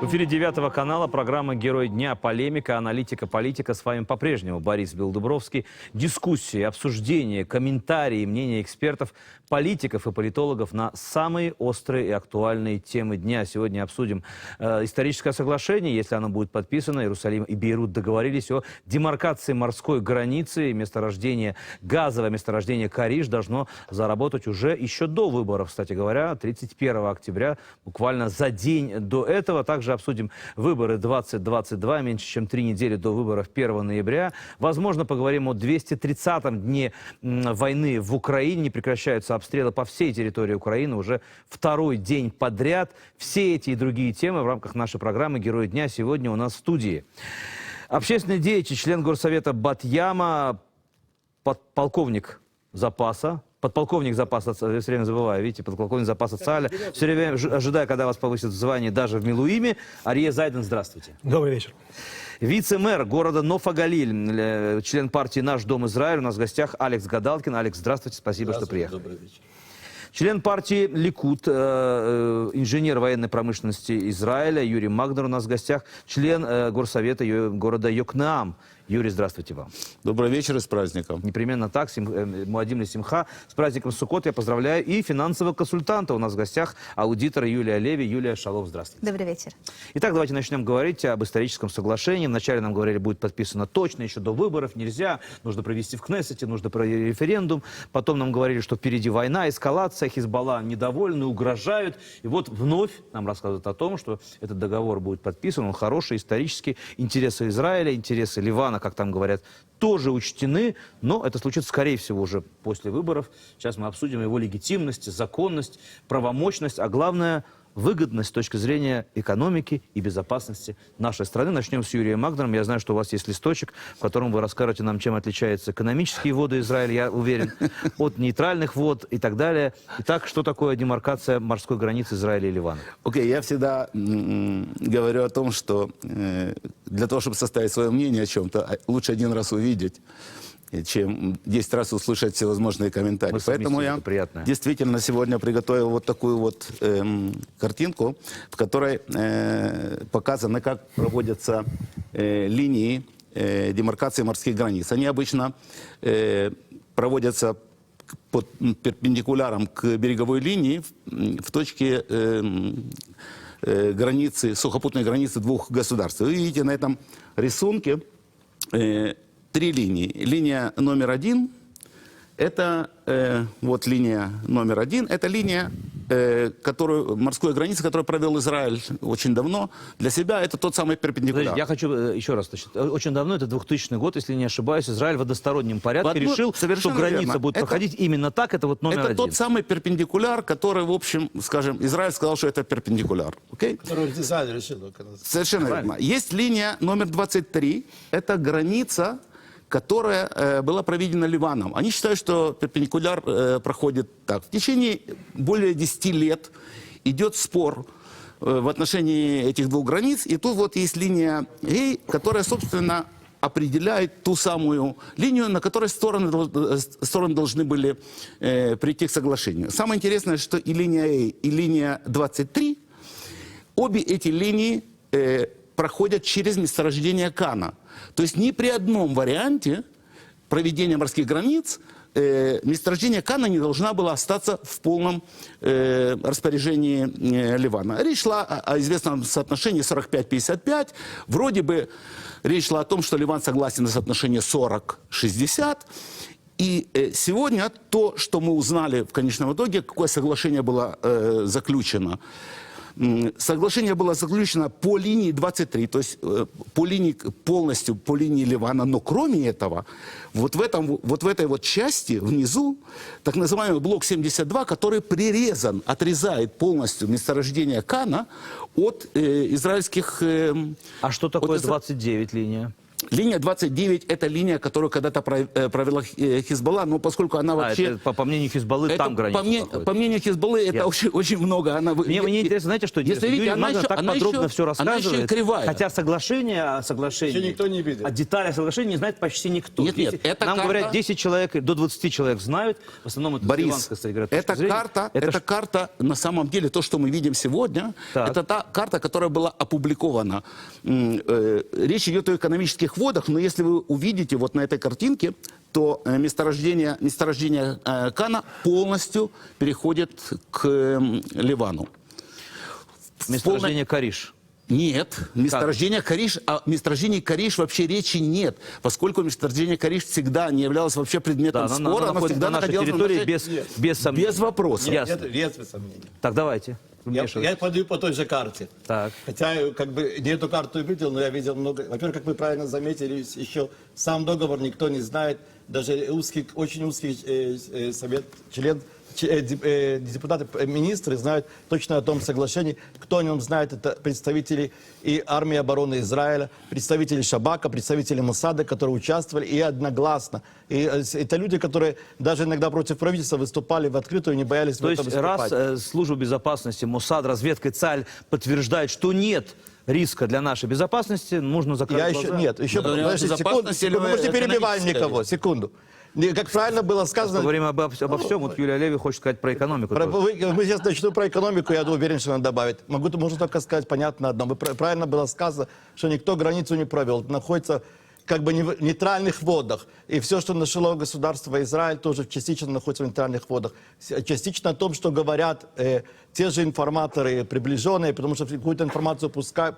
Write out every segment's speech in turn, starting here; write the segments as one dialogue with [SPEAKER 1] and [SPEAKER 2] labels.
[SPEAKER 1] эфире 9 канала программа «Герой дня». Полемика, аналитика, политика. С вами по-прежнему Борис Белдубровский. Дискуссии, обсуждения, комментарии, мнения экспертов, политиков и политологов на самые острые и актуальные темы дня. Сегодня обсудим историческое соглашение, если оно будет подписано. Иерусалим и Бейрут договорились о демаркации морской границы. Месторождение, газовое месторождение Кариш должно заработать уже еще до выборов, кстати говоря, 31 октября, буквально за день до этого. Также обсудим выборы 2022, меньше чем 3 недели до выборов 1 ноября. Возможно, поговорим о 230-м дне войны в Украине. Не прекращаются обстрелы по всей территории Украины уже второй день подряд. Все эти и другие темы в рамках нашей программы «Герой дня» сегодня у нас в студии. Общественный деятель, член Горсовета Бат-Яма, подполковник запаса. Подполковник запаса, все время забываю, видите, подполковник запаса ЦАля. Все время ожидаю, когда вас повысят в звании даже в Милуиме. Ария Зайден, здравствуйте.
[SPEAKER 2] Добрый вечер.
[SPEAKER 1] Вице-мэр города Ноф-Галиль, член партии «Наш Дом Израиль». У нас в гостях Алекс Гадалкин. Алекс, здравствуйте, спасибо, что приехали.
[SPEAKER 3] Добрый вечер.
[SPEAKER 1] Член партии Ликут, инженер военной промышленности Израиля Юрий Магнер у нас в гостях. Член горсовета города Йокнеам. Юрий, здравствуйте вам.
[SPEAKER 3] Добрый вечер и с праздником.
[SPEAKER 1] Непременно так. Муадим Симха. С праздником Суккот я поздравляю и финансового консультанта. У нас в гостях аудитора Юлия Леви. Юлия, шалом, здравствуйте.
[SPEAKER 4] Добрый вечер.
[SPEAKER 1] Итак, давайте начнем говорить об историческом соглашении. Вначале нам говорили, будет подписано точно, еще до выборов нельзя. Нужно провести в Кнессете, нужно провести референдум. Потом нам говорили, что впереди война, эскалация, Хизбалла недовольны, угрожают. И вот вновь нам рассказывают о том, что этот договор будет подписан. Он хороший, исторический. Интересы Израиля, интересы Ливана, как там говорят, тоже учтены, но это случится, скорее всего, уже после выборов. Сейчас мы обсудим его легитимность, законность, правомощность, а главное, выгодность с точки зрения экономики и безопасности нашей страны. Начнем с Юрием Магнером. Я знаю, что у вас есть листочек, в котором вы расскажете нам, чем отличаются экономические воды Израиля, я уверен, от нейтральных вод и так далее. Итак, что такое демаркация морской границы Израиля и Ливана?
[SPEAKER 3] Окей, я всегда говорю о том, что для того, чтобы составить свое мнение о чем-то, лучше один раз увидеть, чем 10 раз услышать всевозможные комментарии. Поэтому я действительно сегодня приготовил вот такую вот картинку, в которой показано, как проводятся линии демаркации морских границ. Они обычно проводятся под перпендикуляром к береговой линии в точке границы, сухопутной границы двух государств. Вы видите на этом рисунке 3 линии. Линия номер 1, это вот линия номер 1, это линия, морской границы, которую провел Израиль очень давно для себя, это тот самый перпендикуляр.
[SPEAKER 1] Я хочу еще раз, очень давно, это 2000 год, если не ошибаюсь, Израиль в одностороннем порядке решил, что граница будет проходить именно так, это вот номер 1.
[SPEAKER 3] Это тот самый перпендикуляр, который, в общем, скажем, Израиль сказал, что это перпендикуляр.
[SPEAKER 2] Который Израиль решил.
[SPEAKER 3] Совершенно верно. Есть линия номер 23, это граница, которая была проведена Ливаном. Они считают, что перпендикуляр проходит так. В течение более 10 лет идет спор в отношении этих двух границ. И тут вот есть линия A, которая, собственно, определяет ту самую линию, на которой стороны должны были прийти к соглашению. Самое интересное, что и линия A, и линия 23, обе эти линии проходят через месторождение Кана. То есть ни при одном варианте проведения морских границ месторождение Кана не должна была остаться в полном распоряжении Ливана. Речь шла о известном соотношении 45-55. Вроде бы речь шла о том, что Ливан согласен на соотношение 40-60. И сегодня то, что мы узнали в конечном итоге, какое соглашение было заключено. Соглашение было заключено по линии 23, то есть полностью по линии Ливана, но кроме этого, вот в этой вот части внизу, так называемый блок 72, который отрезает полностью месторождение Кана от израильских...
[SPEAKER 1] А что такое 29 линия?
[SPEAKER 3] Линия 29 – это линия, которую когда-то провела Хизбалла, но поскольку она вообще...
[SPEAKER 1] это, по мнению Хизбаллы, там граница проходит.
[SPEAKER 3] По мнению Хизбаллы, это очень много.
[SPEAKER 1] Мне интересно, знаете, что
[SPEAKER 3] Если
[SPEAKER 1] интересно?
[SPEAKER 3] видите,
[SPEAKER 1] Юрий
[SPEAKER 3] она
[SPEAKER 1] Мазур
[SPEAKER 3] еще-
[SPEAKER 1] так
[SPEAKER 3] она
[SPEAKER 1] подробно
[SPEAKER 3] еще-
[SPEAKER 1] все
[SPEAKER 3] она еще и
[SPEAKER 1] рассказывает.
[SPEAKER 3] кривая.
[SPEAKER 1] Хотя соглашение о соглашении,
[SPEAKER 2] Еще никто не видел.
[SPEAKER 1] о деталях соглашения не знает почти никто.
[SPEAKER 3] Нет, нет,
[SPEAKER 1] 10
[SPEAKER 3] это
[SPEAKER 1] нам
[SPEAKER 3] карта-
[SPEAKER 1] говорят, 10 человек, до 20 человек знают. В основном это с
[SPEAKER 3] Борис,
[SPEAKER 1] ливанской, кстати говоря, точки
[SPEAKER 3] эта
[SPEAKER 1] зрения.
[SPEAKER 3] карта,
[SPEAKER 1] Это
[SPEAKER 3] эта карта, на самом деле, то, что мы видим сегодня,
[SPEAKER 1] Так.
[SPEAKER 3] это та карта, которая была опубликована. Речь идет о экономических водах, но если вы увидите вот на этой картинке, то месторождение Кана полностью переходит к Ливану.
[SPEAKER 1] Месторождение Кариш.
[SPEAKER 3] Нет, месторождение Кариш, о месторождении Кариш вообще речи нет, поскольку месторождение Кариш всегда не являлось вообще предметом
[SPEAKER 1] Да,
[SPEAKER 3] спора,
[SPEAKER 1] оно находится
[SPEAKER 3] всегда
[SPEAKER 1] на нашей
[SPEAKER 3] находилось на
[SPEAKER 1] территории
[SPEAKER 3] нашей-
[SPEAKER 1] без сомнений.
[SPEAKER 3] без вопросов.
[SPEAKER 1] Ясно.
[SPEAKER 2] Нет сомнений.
[SPEAKER 1] Так, давайте.
[SPEAKER 2] Я
[SPEAKER 1] Вмешивайтесь.
[SPEAKER 2] подаю по той же карте.
[SPEAKER 1] Так.
[SPEAKER 2] Хотя как бы не эту карту видел, но я видел много. Во-первых, как вы правильно заметили, еще сам договор никто не знает. Даже очень узкий депутаты, министры знают точно о том соглашении. Кто о нем знает, это представители и армии обороны Израиля, представители Шабака, представители Моссада, которые участвовали и одногласно. И это люди, которые даже иногда против правительства выступали в открытую, не боялись в
[SPEAKER 1] То
[SPEAKER 2] этом
[SPEAKER 1] есть
[SPEAKER 2] выступать.
[SPEAKER 1] раз служба безопасности, Моссад, разведка и ЦАЛЬ подтверждают, что нет риска для нашей безопасности, нужно закрыть
[SPEAKER 2] Я
[SPEAKER 1] глаза.
[SPEAKER 2] еще, нет, еще,
[SPEAKER 3] говоря о
[SPEAKER 2] подождите, секунду,
[SPEAKER 3] безопасности или
[SPEAKER 2] вы можете перебивать
[SPEAKER 3] экономической?
[SPEAKER 2] никого, секунду. Как правильно было сказано,
[SPEAKER 1] Поговорим обо всем. Вот Юлия Леви хочет сказать про экономику. тоже.
[SPEAKER 2] мы сейчас начнем про экономику, я уверен, что надо добавить. Можно только сказать понятно одно. Правильно было сказано, что никто границу не провел. Находится как бы в нейтральных водах. И все, что нашло государство Израиль, тоже частично находится в нейтральных водах. Частично о том, что говорят те же информаторы приближенные, потому что какую-то информацию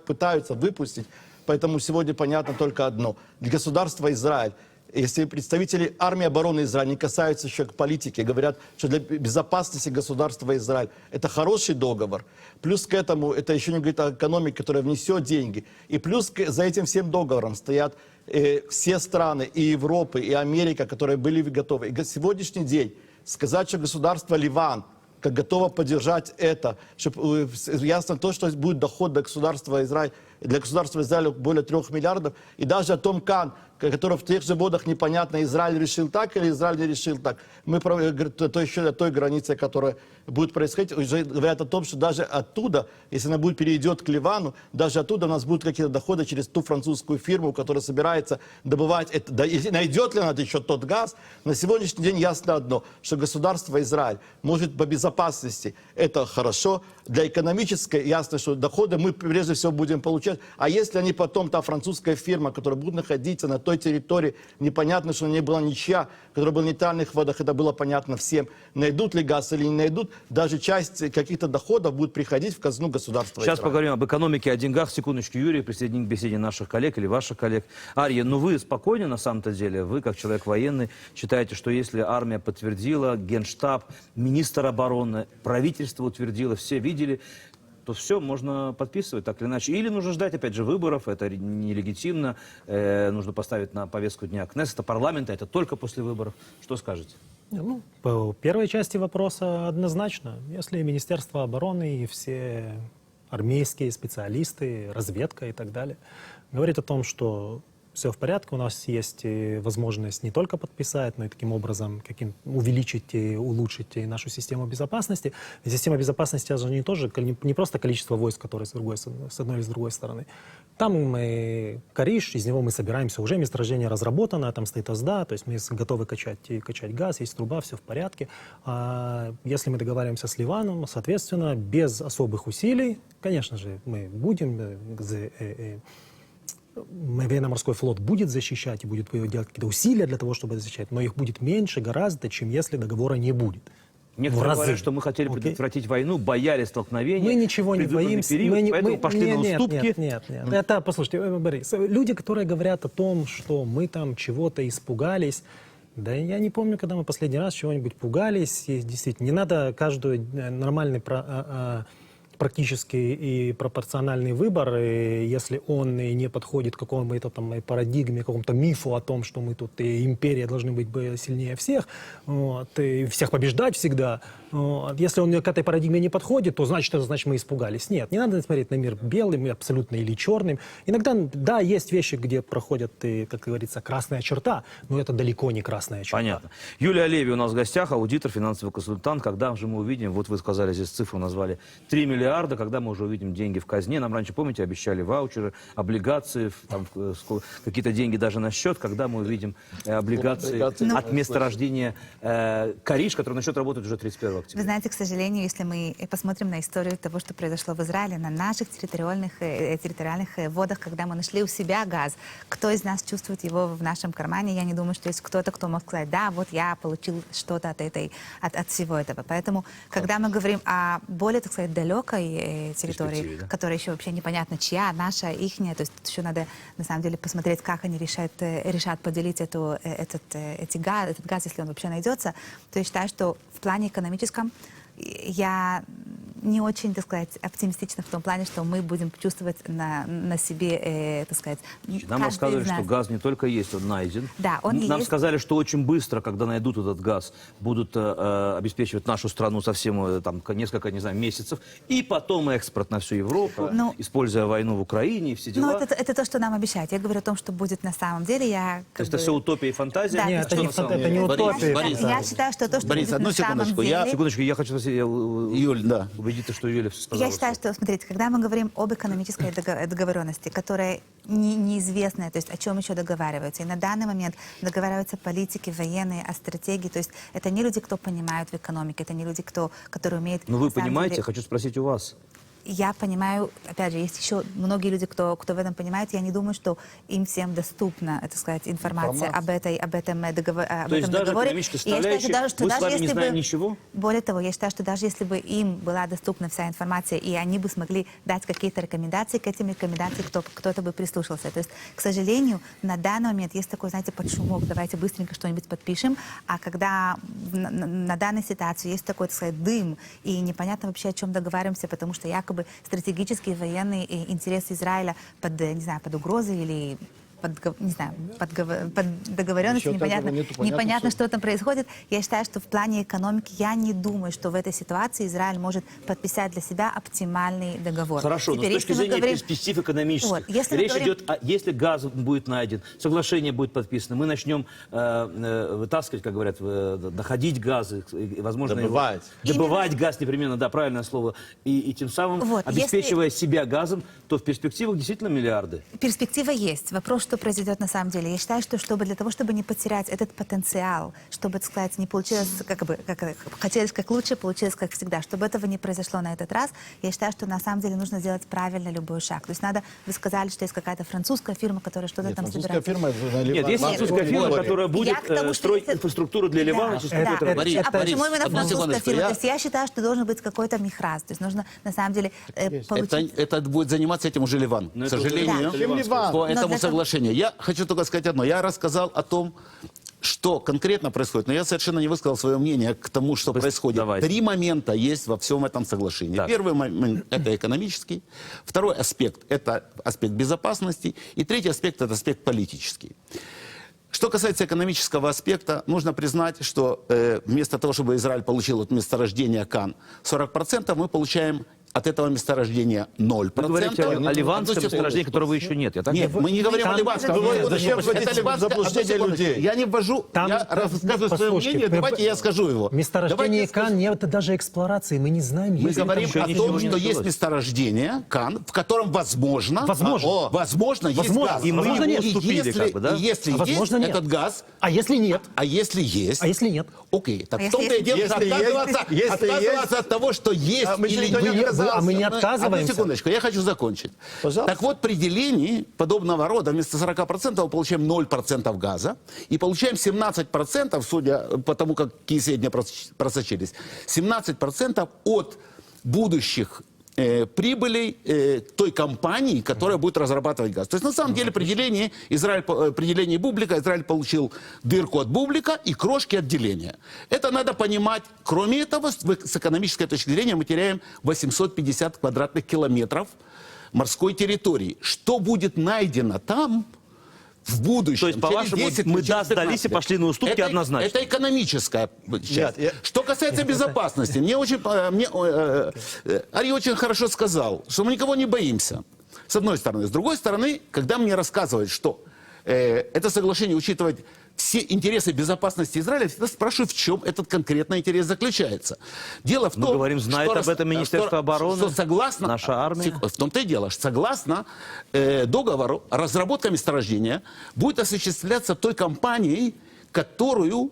[SPEAKER 2] пытаются выпустить. Поэтому сегодня понятно только одно. Для государства Израиль, если представители армии обороны Израиля не касаются еще к политике, говорят, что для безопасности государства Израиль это хороший договор. Плюс к этому это еще не говорит о экономике, которая внесет деньги. И плюс за этим всем договором стоят все страны и Европы, и Америка, которые были готовы. И сегодняшний день сказать, что государство Ливан как готово поддержать это, чтобы ясно то, что будет доход до государства Израиль, для государства Израиля более 3 миллиардов, и даже о том Кан, который в тех же водах непонятно, Израиль решил так или Израиль не решил так. Мы то еще до той границы, которая будет происходить, уже говорят о том, что даже оттуда, если она будет перейдет к Ливану, даже оттуда у нас будут какие-то доходы через ту французскую фирму, которая собирается добывать это. Да, и найдет ли она еще тот газ, на сегодняшний день ясно одно, что государство Израиль может по безопасности, это хорошо, для экономической ясно, что доходы мы прежде всего будем получать, а если они потом, та французская фирма, которая будет находиться на той территории, непонятно, что не была ничья, которая была в нейтральных водах, это было понятно всем, найдут ли газ или не найдут, даже часть каких-то доходов будет приходить в казну государства
[SPEAKER 1] Сейчас
[SPEAKER 2] Израиля.
[SPEAKER 1] поговорим об экономике, о деньгах. Секундочку, Юрий, присоединим к беседе наших коллег или ваших коллег. Арья, ну вы спокойны на самом-то деле? Вы, как человек военный, считаете, что если армия подтвердила, Генштаб, министр обороны, правительство утвердило, все видели, то все, можно подписывать так или иначе. Или нужно ждать, опять же, выборов, это нелегитимно, нужно поставить на повестку дня Кнессета, парламента, это только после выборов. Что скажете?
[SPEAKER 4] Ну, по первой части вопроса однозначно. Если Министерство обороны и все армейские специалисты, разведка и так далее говорят о том, что все в порядке, у нас есть возможность не только подписать, но и таким образом увеличить и улучшить нашу систему безопасности. Система безопасности это же не просто количество войск, которые с одной или с другой стороны. Там Кариш, из него мы собираемся, уже месторождение разработано, там стоит ОСДА, то есть мы готовы качать газ, есть труба, все в порядке. А если мы договариваемся с Ливаном, соответственно, без особых усилий, конечно же, мы будем... Военно-морской флот будет защищать и будет делать какие-то усилия для того, чтобы защищать, но их будет меньше гораздо, чем если договора не будет.
[SPEAKER 1] Некоторые говорят, что мы хотели предотвратить войну, боялись столкновения.
[SPEAKER 4] Мы ничего не боимся.
[SPEAKER 1] Период, поэтому пошли на уступки.
[SPEAKER 4] Нет. Это, послушайте, Борис, люди, которые говорят о том, что мы там чего-то испугались, да я не помню, когда мы последний раз чего-нибудь пугались. И действительно, не надо каждый нормальный практический и пропорциональный выбор, и если он не подходит к какому-то там парадигме, какому-то мифу о том, что мы тут империя должны быть сильнее всех, вот, и всех побеждать всегда, Если он к этой парадигме не подходит, то значит, это значит мы испугались. Нет, не надо смотреть на мир белым, абсолютно или черным. Иногда, да, есть вещи, где проходит, как говорится, красная черта, но это далеко не красная черта.
[SPEAKER 1] Понятно. Юлия Алеви у нас в гостях, аудитор, финансовый консультант. Когда же мы увидим, вот вы сказали здесь цифру, назвали 3 миллиарда, когда мы уже увидим деньги в казне? Нам раньше, помните, обещали ваучеры, облигации, там, какие-то деньги даже на счет. Когда мы увидим облигации от месторождения Кариш, который начнет работать уже 31 октября?
[SPEAKER 5] Вы знаете, к сожалению, если мы посмотрим на историю того, что произошло в Израиле, на наших территориальных водах, когда мы нашли у себя газ, кто из нас чувствует его в нашем кармане? Я не думаю, что есть кто-то, кто мог сказать, да, вот я получил что-то от всего этого. Поэтому, когда мы говорим о более, так сказать, далекой территории,
[SPEAKER 1] да?
[SPEAKER 5] которая еще вообще непонятно чья, наша, ихняя, то есть еще надо, на самом деле, посмотреть, как они решат поделить этот газ, если он вообще найдется, то я считаю, что в плане экономическом я не очень, так сказать, оптимистична в том плане, что мы будем чувствовать на себе, так сказать,
[SPEAKER 1] Нам рассказывали, что газ не только есть, он найден.
[SPEAKER 5] Да, он
[SPEAKER 1] Нам
[SPEAKER 5] есть.
[SPEAKER 1] сказали, что очень быстро, когда найдут этот газ, будут обеспечивать нашу страну совсем там несколько, не знаю, месяцев, и потом экспорт на всю Европу, используя войну в Украине и все дела.
[SPEAKER 5] Ну, это то, что нам обещают. Я говорю о том, что будет на самом деле.
[SPEAKER 1] То есть это все утопия и фантазия?
[SPEAKER 5] Да,
[SPEAKER 4] Нет,
[SPEAKER 5] что
[SPEAKER 4] это не,
[SPEAKER 5] на самом
[SPEAKER 4] это не утопия.
[SPEAKER 3] Борис,
[SPEAKER 5] Я считаю, что то, что
[SPEAKER 3] Борис,
[SPEAKER 5] будет
[SPEAKER 3] одну
[SPEAKER 5] на самом
[SPEAKER 3] секундочку,
[SPEAKER 5] деле...
[SPEAKER 1] Секундочку, я хочу спросить,
[SPEAKER 3] Юль, да.
[SPEAKER 1] убедиться, что Юля сказала.
[SPEAKER 5] Я считаю, что, смотрите, когда мы говорим об экономической договоренности, которая неизвестная, то есть о чем еще договариваются, и на данный момент договариваются политики, военные, о стратегии, то есть это не люди, кто понимают в экономике, это не люди, которые умеют...
[SPEAKER 1] Но вы
[SPEAKER 5] на самом
[SPEAKER 1] понимаете,
[SPEAKER 5] деле-
[SPEAKER 1] я хочу спросить у вас.
[SPEAKER 5] Я понимаю, опять же, есть еще многие люди, кто в этом понимает. Я не думаю, что им всем доступна, так сказать, информация об этом договоре.
[SPEAKER 1] То есть даже экономическая составляющая, мы с вами не знаем ничего?
[SPEAKER 5] Более того, я считаю, что даже если бы им была доступна вся информация, и они бы смогли дать какие-то рекомендации, к этим рекомендациям кто-то бы прислушался. То есть, к сожалению, на данный момент есть такой, знаете, подшумок, давайте быстренько что-нибудь подпишем, а когда на данной ситуации есть такой, так сказать, дым, и непонятно вообще, о чем договариваемся, потому что якобы стратегические военные интересы Израиля под угрозой или под договоренностью, непонятно, что там происходит. Я считаю, что в плане экономики я не думаю, что в этой ситуации Израиль может подписать для себя оптимальный договор.
[SPEAKER 1] Хорошо,
[SPEAKER 5] Теперь,
[SPEAKER 1] но с точки
[SPEAKER 5] если мы
[SPEAKER 1] зрения
[SPEAKER 5] говорим-
[SPEAKER 1] перспектив экономических,
[SPEAKER 5] Вот, если мы
[SPEAKER 1] речь
[SPEAKER 5] говорим-
[SPEAKER 1] идет если газ будет найден, соглашение будет подписано, мы начнем вытаскивать, как говорят, доходить газы, и, возможно,
[SPEAKER 2] Добывать.
[SPEAKER 1] добывать газ непременно, да, правильное слово, и тем самым,
[SPEAKER 5] Вот,
[SPEAKER 1] обеспечивая себя газом, то в перспективах действительно миллиарды.
[SPEAKER 5] Перспектива есть. Вопрос, что произойдет на самом деле. Я считаю, что для того, чтобы не потерять этот потенциал, чтобы, так сказать, не получилось, как хотелось как лучше, получилось как всегда, чтобы этого не произошло на этот раз, я считаю, что на самом деле нужно сделать правильно любой шаг. То есть вы сказали, что есть какая-то французская фирма, которая что-то там
[SPEAKER 2] Французская
[SPEAKER 5] собирается.
[SPEAKER 2] фирма...
[SPEAKER 1] Нет, есть французская фирма, которая будет
[SPEAKER 5] Я к тому, что
[SPEAKER 1] строить
[SPEAKER 5] если-
[SPEAKER 1] инфраструктуру для Ливана. через
[SPEAKER 5] Да.
[SPEAKER 1] какое-то
[SPEAKER 3] Борис,
[SPEAKER 5] А почему именно
[SPEAKER 3] одну
[SPEAKER 5] французская
[SPEAKER 3] секундочку,
[SPEAKER 5] фирма?
[SPEAKER 3] я-
[SPEAKER 5] То есть я считаю, что должен быть какой-то михраз. То есть нужно на самом деле получить...
[SPEAKER 3] Это будет заниматься этим уже Ливан.
[SPEAKER 1] Но
[SPEAKER 3] К
[SPEAKER 1] это уже
[SPEAKER 3] сожалению,
[SPEAKER 5] Да.
[SPEAKER 2] Чем Ливан?
[SPEAKER 3] по этому
[SPEAKER 5] для того-
[SPEAKER 3] соглашению. Я хочу только сказать одно. Я рассказал о том, что конкретно происходит, но я совершенно не высказал свое мнение к тому, что происходит.
[SPEAKER 1] давайте.
[SPEAKER 3] 3 момента есть во всем этом соглашении.
[SPEAKER 1] Так.
[SPEAKER 3] Первый момент – это экономический. Второй аспект – это аспект безопасности. И третий аспект – это аспект политический. Что касается экономического аспекта, нужно признать, что вместо того, чтобы Израиль получил от месторождения Кан 40%, мы получаем от этого месторождения 0%.
[SPEAKER 1] Вы говорите о ливанском
[SPEAKER 3] Одну секунду.
[SPEAKER 1] месторождении, которого еще нет. Я так
[SPEAKER 3] Нет, мы не говорим о ливанском.
[SPEAKER 2] Вы
[SPEAKER 3] Это
[SPEAKER 2] зачем вводите
[SPEAKER 3] ливанское-
[SPEAKER 2] заблуждение
[SPEAKER 3] одну секундочку.
[SPEAKER 2] людей?
[SPEAKER 3] Я не ввожу,
[SPEAKER 4] Там,
[SPEAKER 3] я рассказываю свое
[SPEAKER 4] послушайте,
[SPEAKER 3] мнение, давайте я скажу его.
[SPEAKER 4] Месторождение
[SPEAKER 3] Давайте я скажу.
[SPEAKER 4] Кан нет даже эксплуорации, мы не знаем.
[SPEAKER 3] Мы
[SPEAKER 4] есть ли
[SPEAKER 3] говорим
[SPEAKER 4] там
[SPEAKER 3] о
[SPEAKER 1] ничего
[SPEAKER 3] том,
[SPEAKER 1] не
[SPEAKER 3] что есть
[SPEAKER 1] началось.
[SPEAKER 3] месторождение Кан, в котором возможно, возможно есть
[SPEAKER 4] Возможно.
[SPEAKER 3] газ.
[SPEAKER 1] И мы
[SPEAKER 4] Возможно,
[SPEAKER 1] его
[SPEAKER 4] нет.
[SPEAKER 1] уступили,
[SPEAKER 3] если,
[SPEAKER 1] как бы, да?
[SPEAKER 3] и если
[SPEAKER 4] А возможно,
[SPEAKER 3] есть
[SPEAKER 4] нет.
[SPEAKER 3] этот газ,
[SPEAKER 4] А если нет?
[SPEAKER 3] а если есть,
[SPEAKER 4] А если нет?
[SPEAKER 3] окей, так
[SPEAKER 5] А
[SPEAKER 3] в том-то и
[SPEAKER 5] если
[SPEAKER 3] дело, что
[SPEAKER 2] есть? Если
[SPEAKER 3] отказываться от того, что есть
[SPEAKER 2] А мы еще
[SPEAKER 3] или
[SPEAKER 2] никто не
[SPEAKER 3] нет.
[SPEAKER 2] отказался.
[SPEAKER 4] А мы не
[SPEAKER 3] Одну
[SPEAKER 4] отказываемся.
[SPEAKER 3] секундочку, я хочу закончить.
[SPEAKER 2] Пожалуйста.
[SPEAKER 3] Так вот, при делении подобного рода вместо 40% мы получаем 0% газа и получаем 17%, судя по тому, какие сведения просочились, 17% от будущих прибылей той компании, которая будет разрабатывать газ. То есть на самом деле при делении бублика Израиль получил дырку от бублика и крошки от деления. Это надо понимать. Кроме этого, с экономической точки зрения мы теряем 850 квадратных километров морской территории. Что будет найдено там, в будущем.
[SPEAKER 1] То есть,
[SPEAKER 3] через
[SPEAKER 1] по-вашему,
[SPEAKER 3] 10,
[SPEAKER 1] мы
[SPEAKER 3] через
[SPEAKER 1] сдались и
[SPEAKER 3] 15
[SPEAKER 1] пошли на уступки
[SPEAKER 3] это,
[SPEAKER 1] однозначно?
[SPEAKER 3] Это экономическая часть.
[SPEAKER 2] Нет,
[SPEAKER 3] Что касается безопасности, Ари очень хорошо сказал, что мы никого не боимся. С одной стороны. С другой стороны, когда мне рассказывают, что это соглашение учитывает все интересы безопасности Израиля, я всегда спрашиваю, в чем этот конкретный интерес заключается. Дело в
[SPEAKER 1] Мы
[SPEAKER 3] том,
[SPEAKER 1] говорим, знает об этом Министерство обороны,
[SPEAKER 3] что согласно,
[SPEAKER 1] наша армия.
[SPEAKER 3] В том-то и дело, что согласно договору, разработка месторождения будет осуществляться той компанией, которую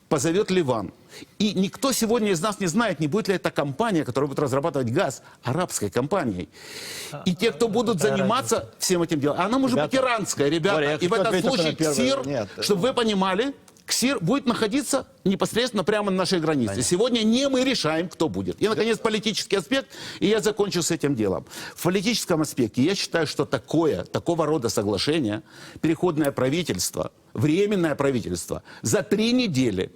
[SPEAKER 3] позовет Ливан. И никто сегодня из нас не знает, не будет ли эта компания, которая будет разрабатывать газ, арабской компанией. И те, кто будут заниматься всем этим делом, она может быть иранская, ребята.
[SPEAKER 2] Боря, я
[SPEAKER 3] И в
[SPEAKER 2] хочу
[SPEAKER 3] этом
[SPEAKER 2] ответить
[SPEAKER 3] случае
[SPEAKER 2] на первый-
[SPEAKER 3] КСИР,
[SPEAKER 2] Нет.
[SPEAKER 3] чтобы вы понимали, КСИР будет находиться непосредственно прямо на нашей границе. Сегодня не мы решаем, кто будет. И, наконец, политический аспект, и я закончу с этим делом. В политическом аспекте я считаю, что такого рода соглашение, переходное правительство, временное правительство, за 3 недели,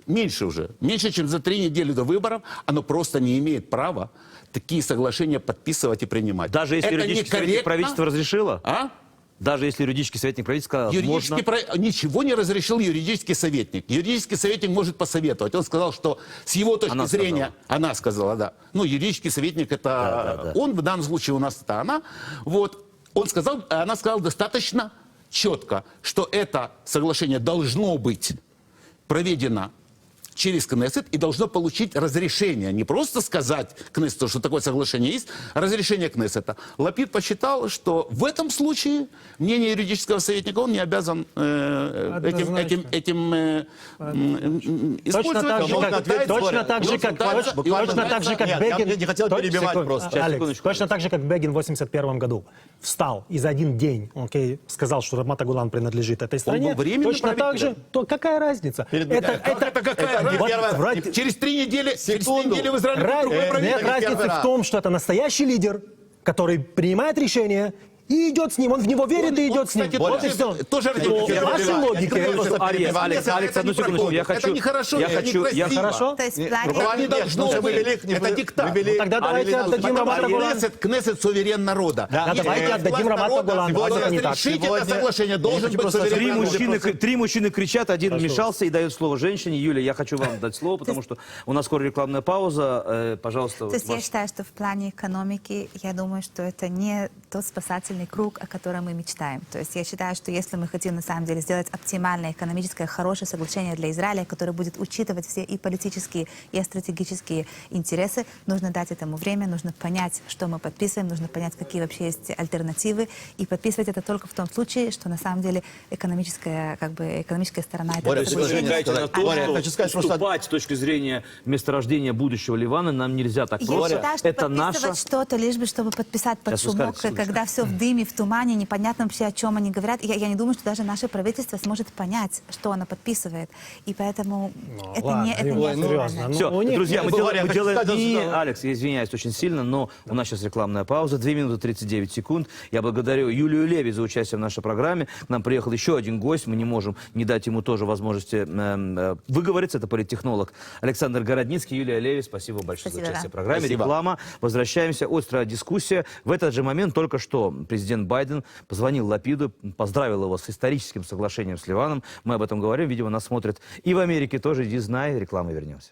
[SPEAKER 3] меньше, чем за 3 недели до выборов, оно просто не имеет права такие соглашения подписывать и принимать.
[SPEAKER 1] Даже если
[SPEAKER 3] Это
[SPEAKER 1] юридический советник
[SPEAKER 3] некорректно.
[SPEAKER 1] правительства разрешило?
[SPEAKER 3] А?
[SPEAKER 1] Даже если юридический советник правительства сказал, можно...
[SPEAKER 3] Ничего не разрешил юридический советник. Юридический советник может посоветовать. Он сказал, что с его точки зрения... Она сказала, да. Ну, юридический советник это он, в данном случае у нас это она. Вот. Она сказала достаточно четко, что это соглашение должно быть проведено через Кнессет и должно получить разрешение. Не просто сказать Кнессету, что такое соглашение есть, а разрешение Кнессета. Лапид посчитал, что в этом случае мнение юридического советника он не обязан
[SPEAKER 4] Точно так же, как
[SPEAKER 2] Нет,
[SPEAKER 4] Бегин...
[SPEAKER 2] я не хотел перебивать просто.
[SPEAKER 4] Алекс, точно так же, как Бегин в 1981 году встал и за один день сказал, что Рамат-Агулан принадлежит этой стране.
[SPEAKER 3] был временным
[SPEAKER 4] Точно так же, то какая разница?
[SPEAKER 3] какая разница? Через 3 недели в Израиле будет другое
[SPEAKER 4] Нет
[SPEAKER 3] правительство.
[SPEAKER 4] разницы в том, что это настоящий лидер, который принимает решение и идет с ним. Он в него верит и идет с ним.
[SPEAKER 3] Кстати,
[SPEAKER 4] Вот и все.
[SPEAKER 3] тоже
[SPEAKER 4] По вашей логике.
[SPEAKER 1] Алекс, одну секунду, я хочу...
[SPEAKER 3] Это нехорошо,
[SPEAKER 4] Хорошо?
[SPEAKER 5] То есть в плане...
[SPEAKER 3] Это не должно быть. Это диктат.
[SPEAKER 4] Тогда давайте отдадим Рамат-Агулан.
[SPEAKER 3] Кнессет суверен народа.
[SPEAKER 4] Да, давайте отдадим Рамат-Агулан.
[SPEAKER 3] Вот
[SPEAKER 4] Это не так.
[SPEAKER 3] разрешить это соглашение должен быть суверен.
[SPEAKER 1] Три мужчины кричат, один вмешался и дает слово женщине. Юлия, я хочу вам дать слово, потому что у нас скоро рекламная пауза. Пожалуйста.
[SPEAKER 5] То есть я считаю, что в плане экономики, я думаю, что это не тот спасательный круг, о котором мы мечтаем. То есть я считаю, что если мы хотим на самом деле сделать оптимальное экономическое хорошее соглашение для Израиля, которое будет учитывать все и политические, и стратегические интересы, нужно дать этому время, нужно понять, что мы подписываем, нужно понять, какие вообще есть альтернативы, и подписывать это только в том случае, что на самом деле экономическая сторона это...
[SPEAKER 2] Боря,
[SPEAKER 1] То есть вы намекаете на то,
[SPEAKER 2] Боря, я хочу сказать,
[SPEAKER 1] что
[SPEAKER 2] просто-
[SPEAKER 1] уступать с точки зрения месторождения будущего Ливана нам нельзя так
[SPEAKER 5] Я
[SPEAKER 1] просто.
[SPEAKER 5] считаю, что
[SPEAKER 1] Это
[SPEAKER 5] подписывать
[SPEAKER 1] наша...
[SPEAKER 5] что-то, лишь бы чтобы подписать под
[SPEAKER 1] Сейчас вы
[SPEAKER 5] шумок,
[SPEAKER 1] скажете,
[SPEAKER 5] когда все в дыме, в тумане, непонятно вообще, о чем они говорят. Я не думаю, что даже наше правительство сможет понять, что оно подписывает. И поэтому это
[SPEAKER 4] ладно,
[SPEAKER 5] не
[SPEAKER 4] Иван,
[SPEAKER 5] актуально.
[SPEAKER 4] серьезно.
[SPEAKER 1] Все,
[SPEAKER 4] у них
[SPEAKER 1] друзья, мы
[SPEAKER 2] нет.
[SPEAKER 1] делаем...
[SPEAKER 2] Я хочу сказать,
[SPEAKER 1] И,
[SPEAKER 2] что-
[SPEAKER 1] Алекс, я извиняюсь очень сильно, но у нас сейчас рекламная пауза. 2 минуты 39 секунд. Я благодарю Юлию Леви за участие в нашей программе. К нам приехал еще один гость. Мы не можем не дать ему тоже возможности выговориться. Это политтехнолог Александр Городницкий. Юлия Леви, спасибо большое
[SPEAKER 5] Спасибо,
[SPEAKER 1] за участие
[SPEAKER 5] да.
[SPEAKER 1] в программе.
[SPEAKER 2] Спасибо.
[SPEAKER 1] Реклама. Возвращаемся. Острая дискуссия. В этот же момент только что президент Байден позвонил Лапиду, поздравил его с историческим соглашением с Ливаном. Мы об этом говорим. Видимо, нас смотрят и в Америке тоже. Иди знай. Реклама, вернемся.